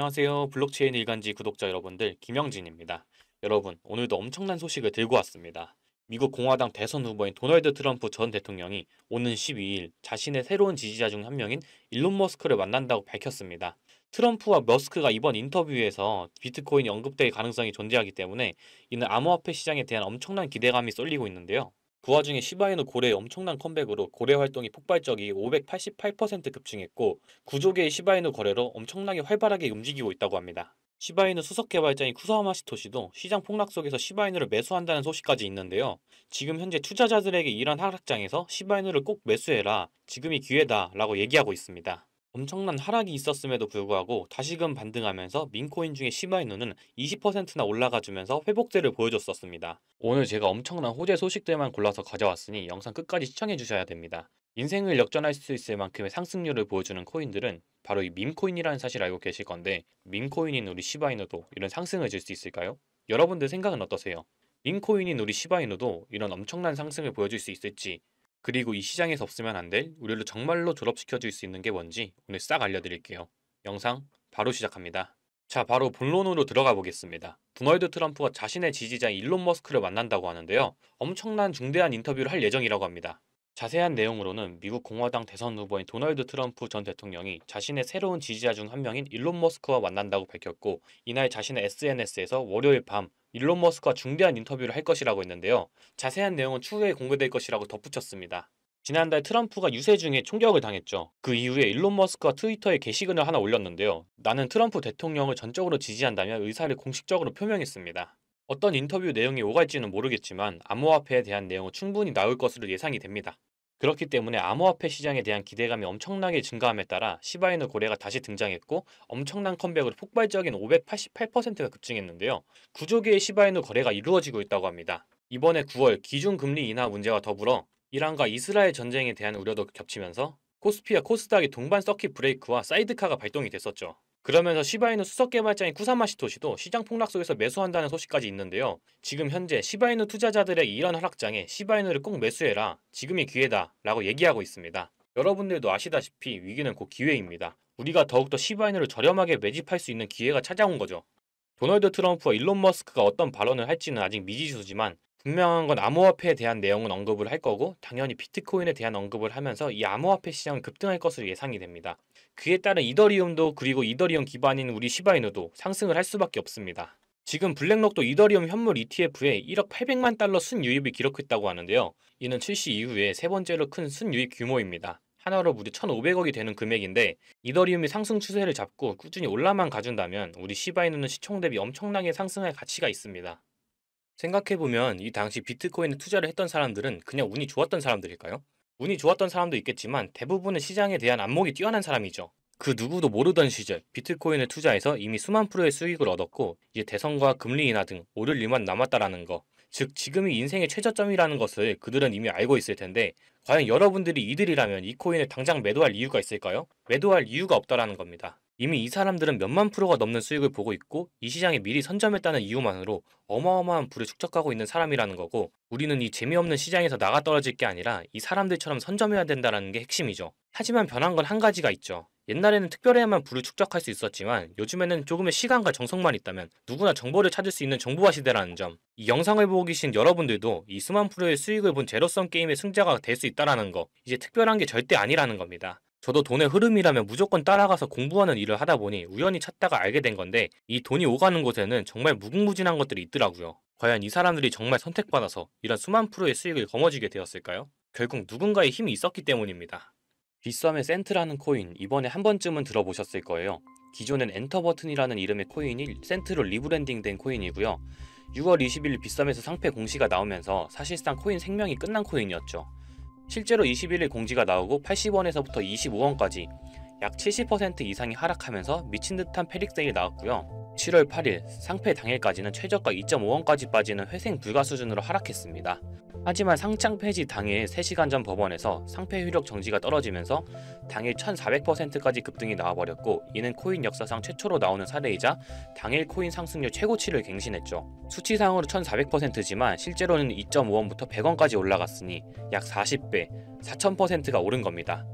안녕하세요. 블록체인 일간지 구독자 여러분들, 김영진입니다. 여러분, 오늘도 엄청난 소식을 들고 왔습니다. 미국 공화당 대선 후보인 도널드 트럼프 전 대통령이 오는 12일 자신의 새로운 지지자 중 한 명인 일론 머스크를 만난다고 밝혔습니다. 트럼프와 머스크가 이번 인터뷰에서 비트코인이 언급될 가능성이 존재하기 때문에 이는 암호화폐 시장에 대한 엄청난 기대감이 쏠리고 있는데요. 그 와중에 시바이누 고래의 엄청난 컴백으로 고래 활동이 폭발적이 588% 급증했고, 구조개의 시바이누 거래로 엄청나게 활발하게 움직이고 있다고 합니다. 시바이누 수석 개발자인 쿠사와 마시토시도 시장 폭락 속에서 시바이누를 매수한다는 소식까지 있는데요. 지금 현재 투자자들에게 이런 하락장에서 시바이누를 꼭 매수해라, 지금이 기회다 라고 얘기하고 있습니다. 엄청난 하락이 있었음에도 불구하고 다시금 반등하면서 민코인 중에 시바이누는 20%나 올라가주면서 회복세를 보여줬었습니다. 오늘 제가 엄청난 호재 소식들만 골라서 가져왔으니 영상 끝까지 시청해 주셔야 됩니다. 인생을 역전할 수 있을 만큼의 상승률을 보여주는 코인들은 바로 이 밈코인이라는 사실을 알고 계실 건데, 밈코인인 우리 시바이누도 이런 상승을 줄 수 있을까요? 여러분들 생각은 어떠세요? 밈코인인 우리 시바이누도 이런 엄청난 상승을 보여줄 수 있을지, 그리고 이 시장에서 없으면 안 될 우리를 정말로 졸업시켜줄 수 있는 게 뭔지 오늘 싹 알려드릴게요. 영상 바로 시작합니다. 자, 바로 본론으로 들어가 보겠습니다. 도널드 트럼프가 자신의 지지자인 일론 머스크를 만난다고 하는데요. 엄청난 중대한 인터뷰를 할 예정이라고 합니다. 자세한 내용으로는 미국 공화당 대선 후보인 도널드 트럼프 전 대통령이 자신의 새로운 지지자 중 한 명인 일론 머스크와 만난다고 밝혔고, 이날 자신의 SNS에서 월요일 밤 일론 머스크와 중대한 인터뷰를 할 것이라고 했는데요. 자세한 내용은 추후에 공개될 것이라고 덧붙였습니다. 지난달 트럼프가 유세 중에 총격을 당했죠. 그 이후에 일론 머스크가 트위터에 게시글을 하나 올렸는데요. 나는 트럼프 대통령을 전적으로 지지한다며 의사를 공식적으로 표명했습니다. 어떤 인터뷰 내용이 오갈지는 모르겠지만 암호화폐에 대한 내용은 충분히 나올 것으로 예상이 됩니다. 그렇기 때문에 암호화폐 시장에 대한 기대감이 엄청나게 증가함에 따라 시바이누 고래가 다시 등장했고, 엄청난 컴백으로 폭발적인 588%가 급증했는데요. 구조개의 시바이누 거래가 이루어지고 있다고 합니다. 이번에 9월 기준금리 인하 문제와 더불어 이란과 이스라엘 전쟁에 대한 우려도 겹치면서 코스피와 코스닥의 동반 서킷 브레이크와 사이드카가 발동이 됐었죠. 그러면서 시바이누 수석 개발자인 쿠사마시토시도 시장 폭락 속에서 매수한다는 소식까지 있는데요. 지금 현재 시바이누 투자자들의 이런 하락장에 시바이누를 꼭 매수해라, 지금이 기회다 라고 얘기하고 있습니다. 여러분들도 아시다시피 위기는 곧 기회입니다. 우리가 더욱더 시바이누를 저렴하게 매집할 수 있는 기회가 찾아온 거죠. 도널드 트럼프와 일론 머스크가 어떤 발언을 할지는 아직 미지수지만, 분명한 건 암호화폐에 대한 내용은 언급을 할 거고, 당연히 비트코인에 대한 언급을 하면서 이 암호화폐 시장은 급등할 것으로 예상이 됩니다. 그에 따른 이더리움도, 그리고 이더리움 기반인 우리 시바이누도 상승을 할 수밖에 없습니다. 지금 블랙록도 이더리움 현물 ETF에 1억 800만 달러 순유입을 기록했다고 하는데요. 이는 출시 이후에 세 번째로 큰 순유입 규모입니다. 하나로 무려 1,500억이 되는 금액인데, 이더리움이 상승 추세를 잡고 꾸준히 올라만 가준다면 우리 시바이누는 시총 대비 엄청나게 상승할 가치가 있습니다. 생각해보면 이 당시 비트코인에 투자를 했던 사람들은 그냥 운이 좋았던 사람들일까요? 운이 좋았던 사람도 있겠지만 대부분은 시장에 대한 안목이 뛰어난 사람이죠. 그 누구도 모르던 시절 비트코인을 투자해서 이미 수만 프로의 수익을 얻었고, 이제 대선과 금리 인하 등 오를 일만 남았다라는 거, 즉 지금이 인생의 최저점이라는 것을 그들은 이미 알고 있을 텐데, 과연 여러분들이 이들이라면 이 코인을 당장 매도할 이유가 있을까요? 매도할 이유가 없다라는 겁니다. 이미 이 사람들은 몇만 프로가 넘는 수익을 보고 있고, 이 시장에 미리 선점했다는 이유만으로 어마어마한 부를 축적하고 있는 사람이라는 거고, 우리는 이 재미없는 시장에서 나가 떨어질 게 아니라 이 사람들처럼 선점해야 된다는 게 핵심이죠. 하지만 변한 건 한 가지가 있죠. 옛날에는 특별해야만 부를 축적할 수 있었지만 요즘에는 조금의 시간과 정성만 있다면 누구나 정보를 찾을 수 있는 정보화 시대라는 점, 이 영상을 보고 계신 여러분들도 이 수만 프로의 수익을 본 제로섬 게임의 승자가 될 수 있다는 거, 이제 특별한 게 절대 아니라는 겁니다. 저도 돈의 흐름이라면 무조건 따라가서 공부하는 일을 하다 보니 우연히 찾다가 알게 된 건데, 이 돈이 오가는 곳에는 정말 무궁무진한 것들이 있더라고요. 과연 이 사람들이 정말 선택받아서 이런 수만 프로의 수익을 거머쥐게 되었을까요? 결국 누군가의 힘이 있었기 때문입니다. 빗썸의 센트라는 코인, 이번에 한 번쯤은 들어보셨을 거예요. 기존엔 엔터 버튼이라는 이름의 코인이 센트로 리브랜딩된 코인이고요. 6월 20일 빗썸에서 상패 공시가 나오면서 사실상 코인 생명이 끝난 코인이었죠. 실제로 21일 공지가 나오고 80원에서부터 25원까지 약 70% 이상이 하락하면서 미친 듯한 패닉세일이 나왔고요. 7월 8일 상패 당일까지는 최저가 2.5원까지 빠지는 회생 불가 수준으로 하락했습니다. 하지만 상장 폐지 당일 3시간 전 법원에서 상패 효력 정지가 떨어지면서 당일 1400%까지 급등이 나와버렸고, 이는 코인 역사상 최초로 나오는 사례이자 당일 코인 상승률 최고치를 갱신했죠. 수치상으로 1400%지만 실제로는 2.5원부터 100원까지 올라갔으니 약 40배, 4000%가 오른 겁니다.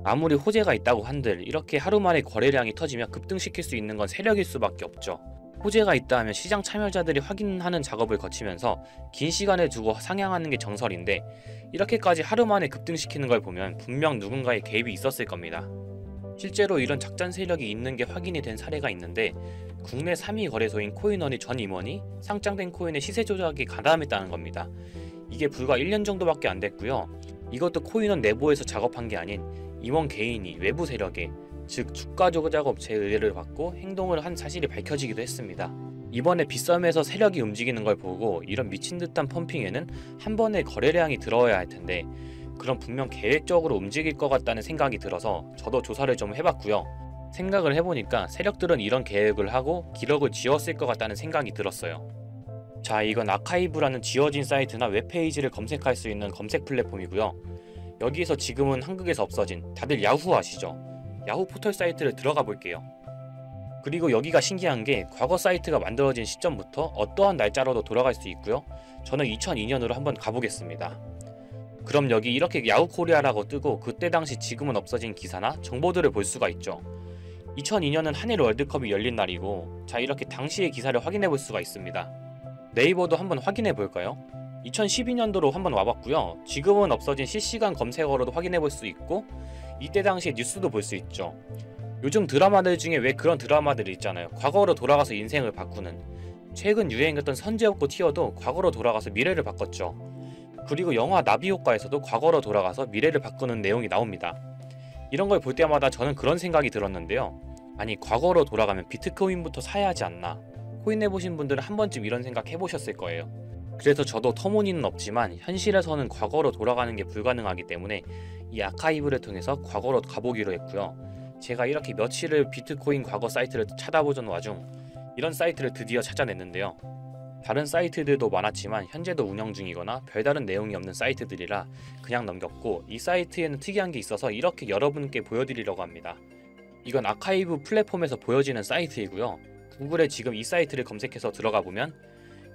아무리 호재가 있다고 한들 이렇게 하루 만에 거래량이 터지면 급등시킬 수 있는 건 세력일 수밖에 없죠. 호재가 있다 하면 시장 참여자들이 확인하는 작업을 거치면서 긴 시간을 두고 상향하는 게 정설인데, 이렇게까지 하루 만에 급등시키는 걸 보면 분명 누군가의 개입이 있었을 겁니다. 실제로 이런 작전 세력이 있는 게 확인이 된 사례가 있는데, 국내 3위 거래소인 코인원의 전 임원이 상장된 코인의 시세 조작에 가담했다는 겁니다. 이게 불과 1년 정도밖에 안 됐고요. 이것도 코인원 내부에서 작업한 게 아닌 임원 개인이 외부 세력에, 즉 주가 조작 업체의 의뢰를 받고 행동을 한 사실이 밝혀지기도 했습니다. 이번에 빗썸에서 세력이 움직이는 걸 보고 이런 미친 듯한 펌핑에는 한 번에 거래량이 들어와야 할 텐데, 그럼 분명 계획적으로 움직일 것 같다는 생각이 들어서 저도 조사를 좀 해봤고요. 생각을 해보니까 세력들은 이런 계획을 하고 기록을 지웠을 것 같다는 생각이 들었어요. 자, 이건 아카이브라는 지워진 사이트나 웹페이지를 검색할 수 있는 검색 플랫폼이고요. 여기에서 지금은 한국에서 없어진, 다들 야후 아시죠? 야후 포털 사이트를 들어가 볼게요. 그리고 여기가 신기한 게 과거 사이트가 만들어진 시점부터 어떠한 날짜로도 돌아갈 수 있고요. 저는 2002년으로 한번 가보겠습니다. 그럼 여기 이렇게 야후 코리아라고 뜨고 그때 당시 지금은 없어진 기사나 정보들을 볼 수가 있죠. 2002년은 한일 월드컵이 열린 날이고, 자, 이렇게 당시의 기사를 확인해 볼 수가 있습니다. 네이버도 한번 확인해 볼까요? 2012년도로 한번 와봤고요. 지금은 없어진 실시간 검색어로도 확인해 볼 수 있고, 이때 당시의 뉴스도 볼 수 있죠. 요즘 드라마들 중에 왜 그런 드라마들이 있잖아요. 과거로 돌아가서 인생을 바꾸는. 최근 유행했던 선제op고 티어도 과거로 돌아가서 미래를 바꿨죠. 그리고 영화 나비효과에서도 과거로 돌아가서 미래를 바꾸는 내용이 나옵니다. 이런 걸 볼 때마다 저는 그런 생각이 들었는데요. 아니, 과거로 돌아가면 비트코인부터 사야 하지 않나? 코인 해보신 분들은 한 번쯤 이런 생각 해보셨을 거예요. 그래서 저도 터무니는 없지만 현실에서는 과거로 돌아가는 게 불가능하기 때문에 이 아카이브를 통해서 과거로 가보기로 했고요. 제가 이렇게 며칠을 비트코인 과거 사이트를 찾아보던 와중 이런 사이트를 드디어 찾아냈는데요. 다른 사이트들도 많았지만 현재도 운영 중이거나 별다른 내용이 없는 사이트들이라 그냥 넘겼고, 이 사이트에는 특이한 게 있어서 이렇게 여러분께 보여드리려고 합니다. 이건 아카이브 플랫폼에서 보여지는 사이트이고요. 구글에 지금 이 사이트를 검색해서 들어가 보면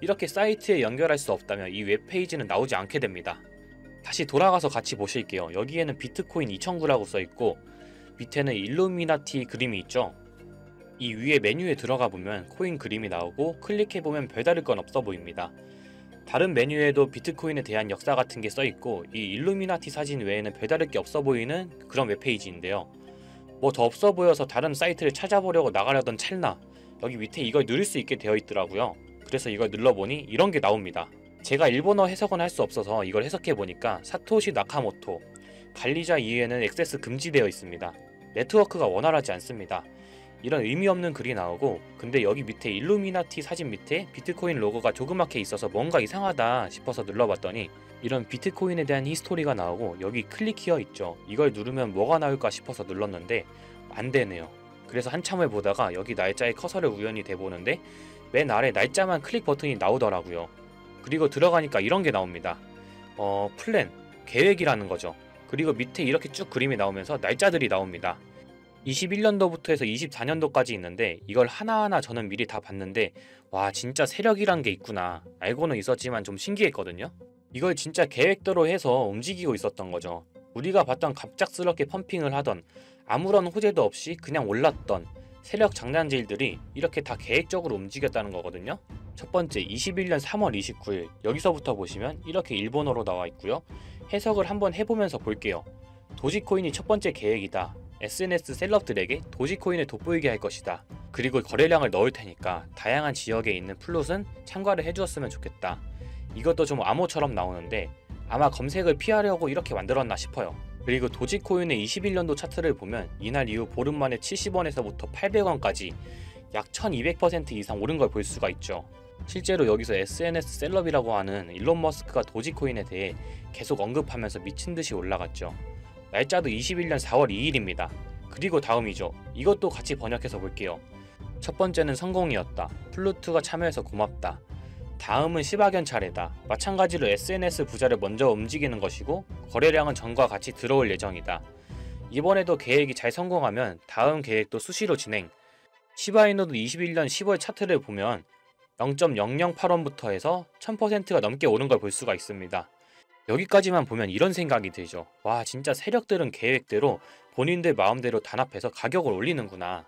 이렇게 사이트에 연결할 수 없다면 이 웹페이지는 나오지 않게 됩니다. 다시 돌아가서 같이 보실게요. 여기에는 비트코인 2009라고 써있고 밑에는 일루미나티 그림이 있죠. 이 위에 메뉴에 들어가 보면 코인 그림이 나오고 클릭해보면 별다를 건 없어 보입니다. 다른 메뉴에도 비트코인에 대한 역사 같은 게 써있고 이 일루미나티 사진 외에는 별다를 게 없어 보이는 그런 웹페이지인데요. 뭐 더 없어 보여서 다른 사이트를 찾아보려고 나가려던 찰나 여기 밑에 이걸 누를 수 있게 되어 있더라고요. 그래서 이걸 눌러보니 이런 게 나옵니다. 제가 일본어 해석은 할 수 없어서 이걸 해석해보니까 사토시 나카모토, 관리자 이외에는 액세스 금지되어 있습니다. 네트워크가 원활하지 않습니다. 이런 의미 없는 글이 나오고, 근데 여기 밑에 일루미나티 사진 밑에 비트코인 로고가 조그맣게 있어서 뭔가 이상하다 싶어서 눌러봤더니 이런 비트코인에 대한 히스토리가 나오고 여기 클릭 히어 있죠. 이걸 누르면 뭐가 나올까 싶어서 눌렀는데 안 되네요. 그래서 한참을 보다가 여기 날짜에 커서를 우연히 대보는데 맨 아래 날짜만 클릭 버튼이 나오더라고요. 그리고 들어가니까 이런 게 나옵니다. 플랜, 계획이라는 거죠. 그리고 밑에 이렇게 쭉 그림이 나오면서 날짜들이 나옵니다. 21년도부터 해서 24년도까지 있는데 이걸 하나하나 저는 미리 다 봤는데 와, 진짜 세력이란 게 있구나. 알고는 있었지만 좀 신기했거든요. 이걸 진짜 계획대로 해서 움직이고 있었던 거죠. 우리가 봤던 갑작스럽게 펌핑을 하던, 아무런 호재도 없이 그냥 올랐던 세력 장난질들이 이렇게 다 계획적으로 움직였다는 거거든요. 첫 번째, 21년 3월 29일 여기서부터 보시면 이렇게 일본어로 나와 있고요. 해석을 한번 해보면서 볼게요. 도지코인이 첫 번째 계획이다. SNS 셀럽들에게 도지코인을 돋보이게 할 것이다. 그리고 거래량을 넣을 테니까 다양한 지역에 있는 플롯은 참가를 해주었으면 좋겠다. 이것도 좀 암호처럼 나오는데 아마 검색을 피하려고 이렇게 만들었나 싶어요. 그리고 도지코인의 21년도 차트를 보면 이날 이후 보름 만에 70원에서부터 800원까지 약 1200% 이상 오른 걸 볼 수가 있죠. 실제로 여기서 SNS 셀럽이라고 하는 일론 머스크가 도지코인에 대해 계속 언급하면서 미친듯이 올라갔죠. 날짜도 21년 4월 2일입니다. 그리고 다음이죠. 이것도 같이 번역해서 볼게요. 첫 번째는 성공이었다. 플루트가 참여해서 고맙다. 다음은 시바견 차례다. 마찬가지로 SNS 부자를 먼저 움직이는 것이고 거래량은 전과 같이 들어올 예정이다. 이번에도 계획이 잘 성공하면 다음 계획도 수시로 진행. 시바이노도 21년 10월 차트를 보면 0.008원부터 해서 1000%가 넘게 오른 걸 볼 수가 있습니다. 여기까지만 보면 이런 생각이 들죠. 와, 진짜 세력들은 계획대로 본인들 마음대로 단합해서 가격을 올리는구나.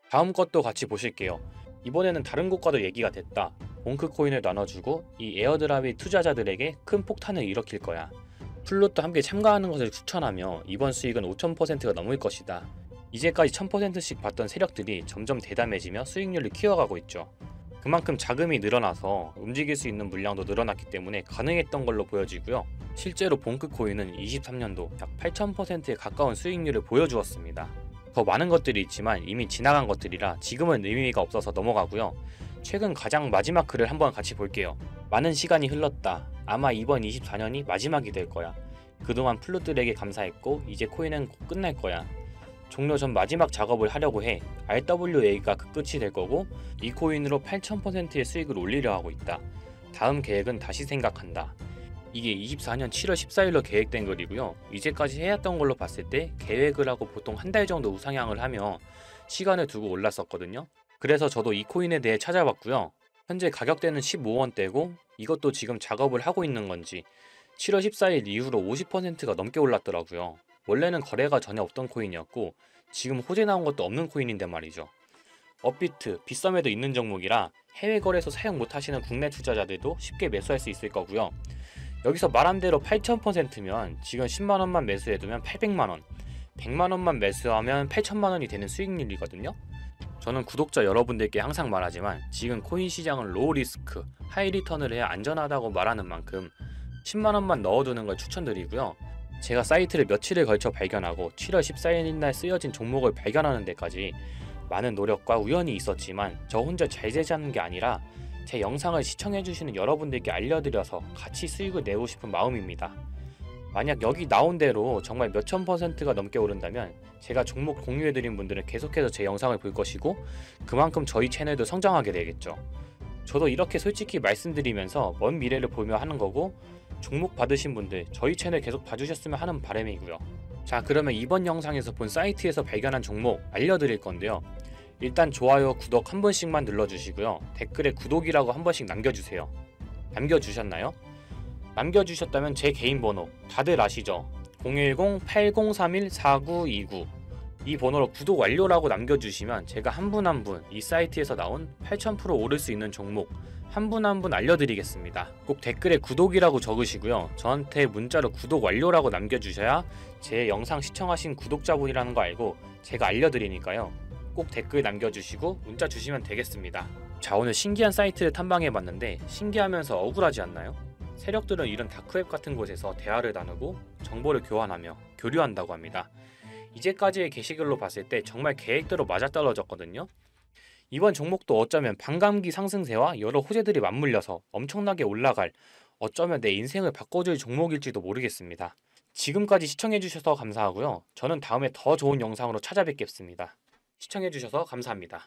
다음 것도 같이 보실게요. 이번에는 다른 곳과도 얘기가 됐다. 봉크 코인을 나눠주고 이 에어드랍이 투자자들에게 큰 폭탄을 일으킬 거야. 플롯도 함께 참가하는 것을 추천하며 이번 수익은 5000%가 넘을 것이다. 이제까지 1000%씩 받던 세력들이 점점 대담해지며 수익률을 키워가고 있죠. 그만큼 자금이 늘어나서 움직일 수 있는 물량도 늘어났기 때문에 가능했던 걸로 보여지고요. 실제로 봉크코인은 23년도 약 8000%에 가까운 수익률을 보여주었습니다. 더 많은 것들이 있지만 이미 지나간 것들이라 지금은 의미가 없어서 넘어가고요. 최근 가장 마지막 글을 한번 같이 볼게요. 많은 시간이 흘렀다. 아마 이번 24년이 마지막이 될 거야. 그동안 플룻들에게 감사했고 이제 코인은 곧 끝날 거야. 종료 전 마지막 작업을 하려고 해. RWA가 그 끝이 될 거고 이 코인으로 8000%의 수익을 올리려 하고 있다. 다음 계획은 다시 생각한다. 이게 24년 7월 14일로 계획된 글이고요. 이제까지 해왔던 걸로 봤을 때 계획을 하고 보통 한 달 정도 우상향을 하며 시간을 두고 올랐었거든요. 그래서 저도 이 코인에 대해 찾아봤고요. 현재 가격대는 15원대고 이것도 지금 작업을 하고 있는 건지 7월 14일 이후로 50%가 넘게 올랐더라고요. 원래는 거래가 전혀 없던 코인이었고 지금 호재 나온 것도 없는 코인인데 말이죠. 업비트, 빗썸에도 있는 종목이라 해외 거래소 사용 못하시는 국내 투자자들도 쉽게 매수할 수 있을 거고요. 여기서 말한 대로 8000%면 지금 10만원만 매수해두면 800만원, 100만원만 매수하면 8천만원이 되는 수익률이거든요. 저는 구독자 여러분들께 항상 말하지만 지금 코인 시장은 로우 리스크, 하이 리턴을 해야 안전하다고 말하는 만큼 10만원만 넣어두는 걸 추천드리고요. 제가 사이트를 며칠을 걸쳐 발견하고 7월 14일날 쓰여진 종목을 발견하는 데까지 많은 노력과 우연이 있었지만 저 혼자 잘 되자는 게 아니라 제 영상을 시청해주시는 여러분들께 알려드려서 같이 수익을 내고 싶은 마음입니다. 만약 여기 나온 대로 정말 몇천 %가 넘게 오른다면 제가 종목 공유해드린 분들은 계속해서 제 영상을 볼 것이고 그만큼 저희 채널도 성장하게 되겠죠. 저도 이렇게 솔직히 말씀드리면서 먼 미래를 보며 하는 거고 종목 받으신 분들 저희 채널 계속 봐주셨으면 하는 바람이고요. 자, 그러면 이번 영상에서 본 사이트에서 발견한 종목 알려드릴 건데요. 일단 좋아요, 구독 한 번씩만 눌러주시고요. 댓글에 구독이라고 한 번씩 남겨주세요. 남겨주셨나요? 남겨주셨다면 제 개인 번호 다들 아시죠? 010-8031-4929 이 번호로 구독 완료라고 남겨주시면 제가 한 분 한 분 이 사이트에서 나온 8000% 오를 수 있는 종목 한 분 한 분 알려드리겠습니다. 꼭 댓글에 구독이라고 적으시고요. 저한테 문자로 구독 완료라고 남겨주셔야 제 영상 시청하신 구독자분이라는 거 알고 제가 알려드리니까요. 꼭 댓글 남겨주시고 문자 주시면 되겠습니다. 자, 오늘 신기한 사이트를 탐방해봤는데 신기하면서 억울하지 않나요? 세력들은 이런 다크웹 같은 곳에서 대화를 나누고 정보를 교환하며 교류한다고 합니다. 이제까지의 게시글로 봤을 때 정말 계획대로 맞아떨어졌거든요. 이번 종목도 어쩌면 반감기 상승세와 여러 호재들이 맞물려서 엄청나게 올라갈, 어쩌면 내 인생을 바꿔줄 종목일지도 모르겠습니다. 지금까지 시청해주셔서 감사하고요. 저는 다음에 더 좋은 영상으로 찾아뵙겠습니다. 시청해주셔서 감사합니다.